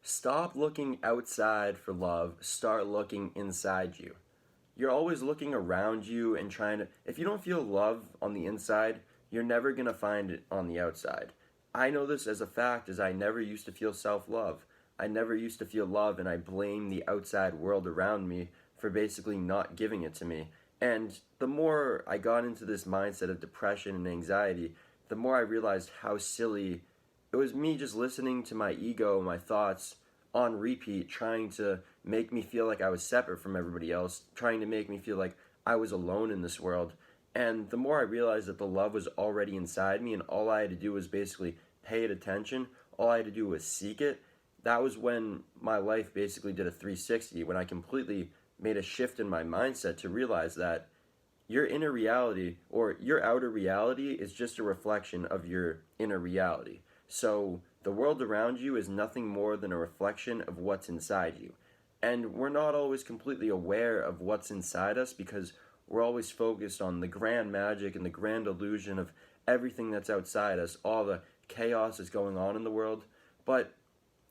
Stop looking outside for love, start looking inside you. You're always looking around you and trying to, if you don't feel love on the inside, you're never going to find it on the outside. I know this as a fact as I never used to feel self-love. I never used to feel love and I blame the outside world around me for basically not giving it to me. And the more I got into this mindset of depression and anxiety, the more I realized how silly it was me just listening to my ego, my thoughts on repeat, trying to make me feel like I was separate from everybody else, trying to make me feel like I was alone in this world. And the more I realized that the love was already inside me and all I had to do was basically pay it attention, all I had to do was seek it, that was when my life basically did a 360, when I completely made a shift in my mindset to realize that your inner reality or your outer reality is just a reflection of your inner reality. So the world around you is nothing more than a reflection of what's inside you. And we're not always completely aware of what's inside us because we're always focused on the grand magic and the grand illusion of everything that's outside us, all the chaos that's going on in the world. But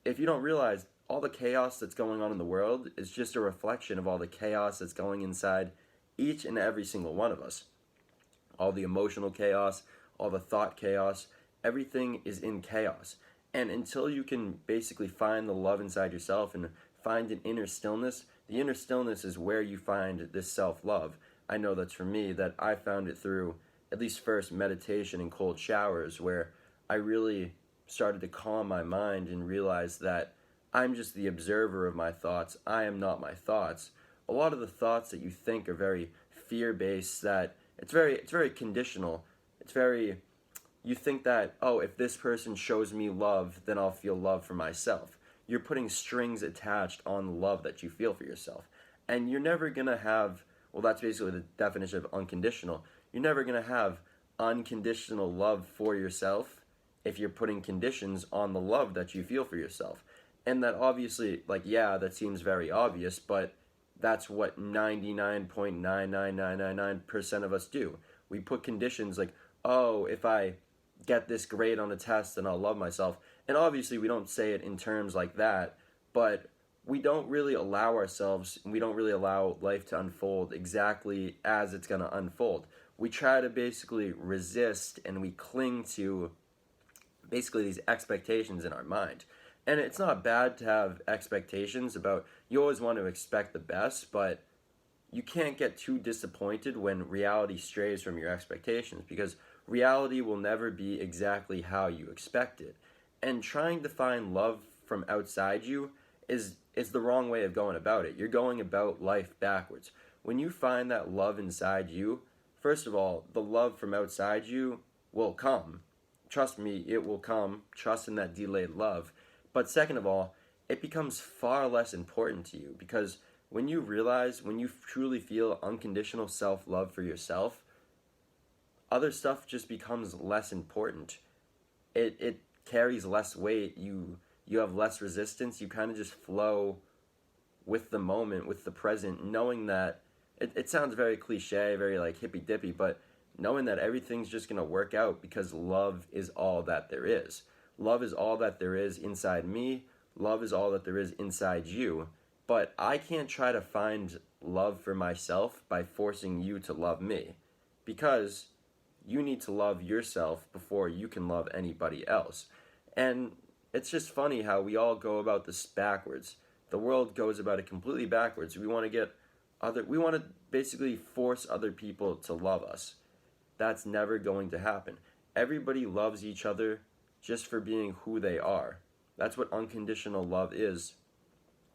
if you don't realize, all the chaos that's going on in the world is just a reflection of all the chaos that's going inside each and every single one of us. All the emotional chaos, all the thought chaos, everything is in chaos. And until you can basically find the love inside yourself and find an inner stillness, the inner stillness is where you find this self-love. I know that's for me, that I found it through at least first meditation and cold showers, where I really started to calm my mind and realize that I'm just the observer of my thoughts. I am not my thoughts. A lot of the thoughts that you think are very fear-based, that it's very conditional. It's very, you think that, oh, if this person shows me love, then I'll feel love for myself. You're putting strings attached on the love that you feel for yourself. And you're never going to have, well, that's basically the definition of unconditional. You're never going to have unconditional love for yourself if you're putting conditions on the love that you feel for yourself. And that obviously, like, yeah, that seems very obvious, but that's what 99.99999% of us do. We put conditions like, oh, if I get this grade on a test, then I'll love myself. And obviously, we don't say it in terms like that, but we don't really allow ourselves, we don't really allow life to unfold exactly as it's going to unfold. We try to basically resist and we cling to basically these expectations in our mind. And it's not bad to have expectations about, you always want to expect the best, but you can't get too disappointed when reality strays from your expectations, because reality will never be exactly how you expect it. And trying to find love from outside you is the wrong way of going about it. You're going about life backwards. When you find that love inside you, first of all, the love from outside you will come. Trust me, it will come. Trust in that delayed love. But second of all, it becomes far less important to you, because when you realize, when you truly feel unconditional self-love for yourself, other stuff just becomes less important. It carries less weight. You have less resistance. You kind of just flow with the moment, with the present, knowing that it sounds very cliche, very like hippy dippy, but knowing that everything's just gonna work out because love is all that there is. Love is all that there is inside me. Love is all that there is inside you. But I can't try to find love for myself by forcing you to love me, because you need to love yourself before you can love anybody else. And it's just funny how we all go about this backwards. The world goes about it completely backwards. We want to basically force other people to love us. That's never going to happen. Everybody loves each other just for being who they are. That's what unconditional love is.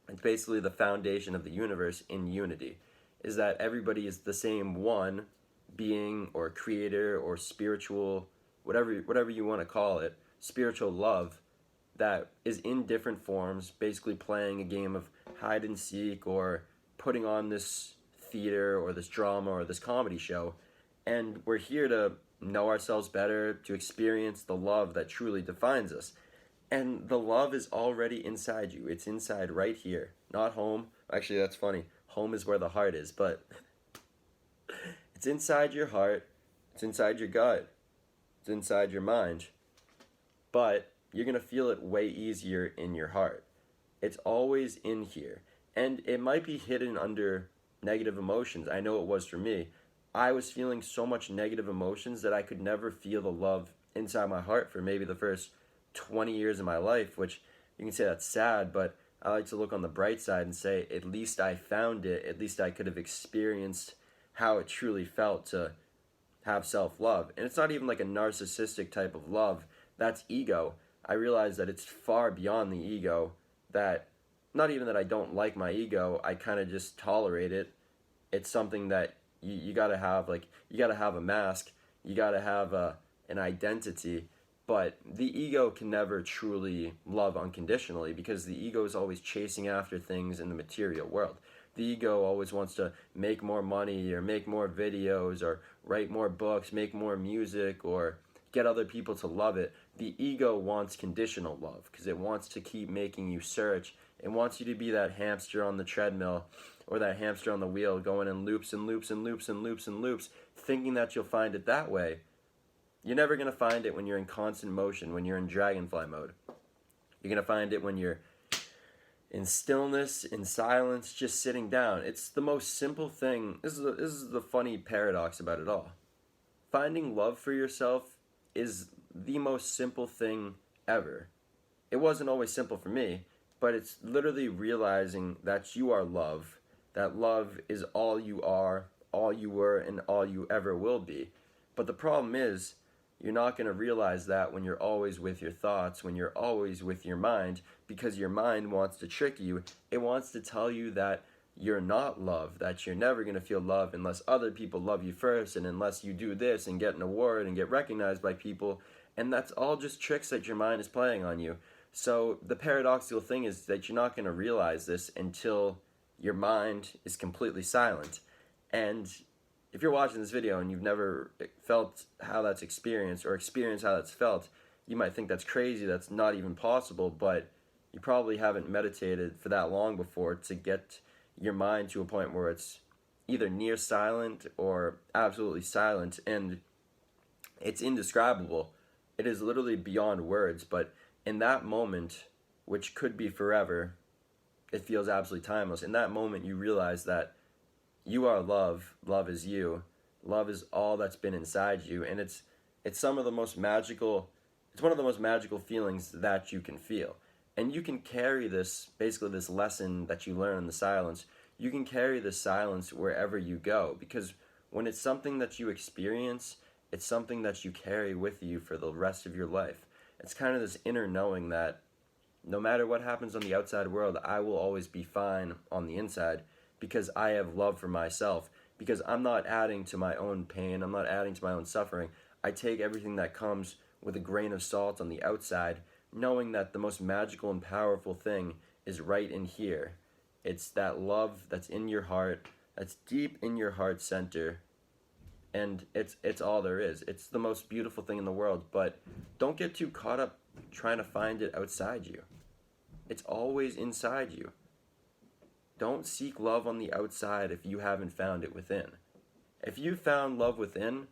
It's basically the foundation of the universe in unity, is that everybody is the same one being or creator or spiritual, whatever you want to call it, spiritual love that is in different forms, basically playing a game of hide and seek or putting on this theater or this drama or this comedy show. And we're here to know ourselves better, to experience the love that truly defines us. And the love is already inside you. It's inside right here, not home. Actually, that's funny. Home is where the heart is, but it's inside your heart. It's inside your gut. It's inside your mind. But you're going to feel it way easier in your heart. It's always in here. And it might be hidden under negative emotions. I know it was for me. I was feeling so much negative emotions that I could never feel the love inside my heart for maybe the first 20 years of my life, which you can say that's sad, but I like to look on the bright side and say, at least I found it. At least I could have experienced how it truly felt to have self love. And it's not even like a narcissistic type of love, that's ego. I realize that it's far beyond the ego, that not even that I don't like my ego, I kind of just tolerate it. It's something that you gotta have, like, you gotta have a mask, you gotta have an identity, but the ego can never truly love unconditionally because the ego is always chasing after things in the material world. The ego always wants to make more money or make more videos or write more books, make more music, or get other people to love it. The ego wants conditional love because it wants to keep making you search. It wants you to be that hamster on the treadmill or that hamster on the wheel going in loops and loops and loops and loops and loops, thinking that you'll find it that way. You're never going to find it when you're in constant motion, when you're in dragonfly mode. You're going to find it when you're in stillness, in silence, just sitting down. It's the most simple thing. This is the funny paradox about it all. Finding love for yourself is the most simple thing ever. It wasn't always simple for me, but it's literally realizing that you are love, that love is all you are, all you were, and all you ever will be. But the problem is, you're not going to realize that when you're always with your thoughts, when you're always with your mind, because your mind wants to trick you. It wants to tell you that you're not love, that you're never going to feel love unless other people love you first, and unless you do this and get an award and get recognized by people. And that's all just tricks that your mind is playing on you. So the paradoxical thing is that you're not going to realize this until your mind is completely silent. And if you're watching this video and you've never felt how that's experienced or experienced how that's felt, you might think that's crazy, that's not even possible, but you probably haven't meditated for that long before to get your mind to a point where it's either near silent or absolutely silent, and it's indescribable. It is literally beyond words, but in that moment, which could be forever, it feels absolutely timeless. In that moment, you realize that you are love, love is you, love is all that's been inside you, and it's some of the most magical, it's one of the most magical feelings that you can feel. And you can carry this, basically this lesson that you learn in the silence, you can carry this silence wherever you go, because when it's something that you experience, it's something that you carry with you for the rest of your life. It's kind of this inner knowing that no matter what happens on the outside world, I will always be fine on the inside, because I have love for myself, because I'm not adding to my own pain, I'm not adding to my own suffering. I take everything that comes with a grain of salt on the outside, knowing that the most magical and powerful thing is right in here. It's that love that's in your heart, that's deep in your heart center, and it's all there is. It's the most beautiful thing in the world, but don't get too caught up trying to find it outside you. It's always inside you. Don't seek love on the outside if you haven't found it within. If you found love within,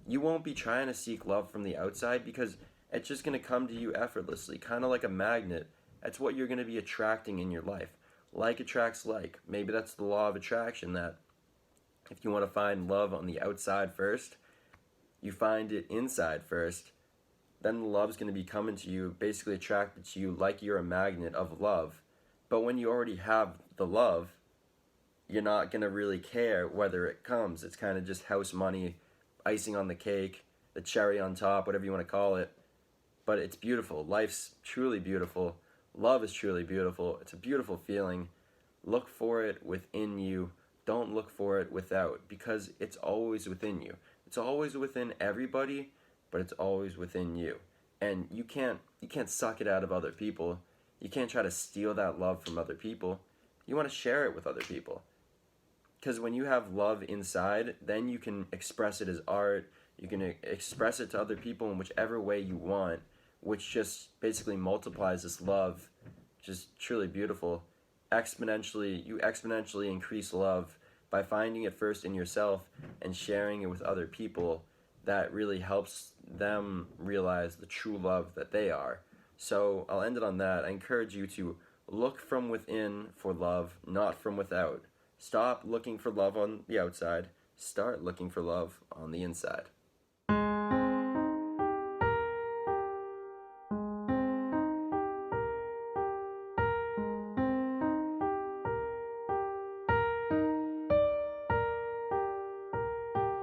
you won't be trying to seek love from the outside because it's just going to come to you effortlessly, kind of like a magnet. That's what you're going to be attracting in your life. Like attracts like. Maybe that's the law of attraction, that if you want to find love on the outside first, you find it inside first, then the love's going to be coming to you, basically attracted to you like you're a magnet of love. But when you already have the love, you're not going to really care whether it comes. It's kind of just house money, icing on the cake, the cherry on top, whatever you want to call it. But it's beautiful. Life's truly beautiful. Love is truly beautiful. It's a beautiful feeling. Look for it within you. Don't look for it without, because it's always within you. It's always within everybody, but it's always within you. And you can't suck it out of other people. You can't try to steal that love from other people. You want to share it with other people. Because when you have love inside, then you can express it as art. You can express it to other people in whichever way you want, which just basically multiplies this love, just truly beautiful. You exponentially increase love by finding it first in yourself and sharing it with other people. That really helps them realize the true love that they are. So I'll end it on that. I encourage you to Look from within for love, not from without. Stop looking for love on the outside. Start looking for love on the inside.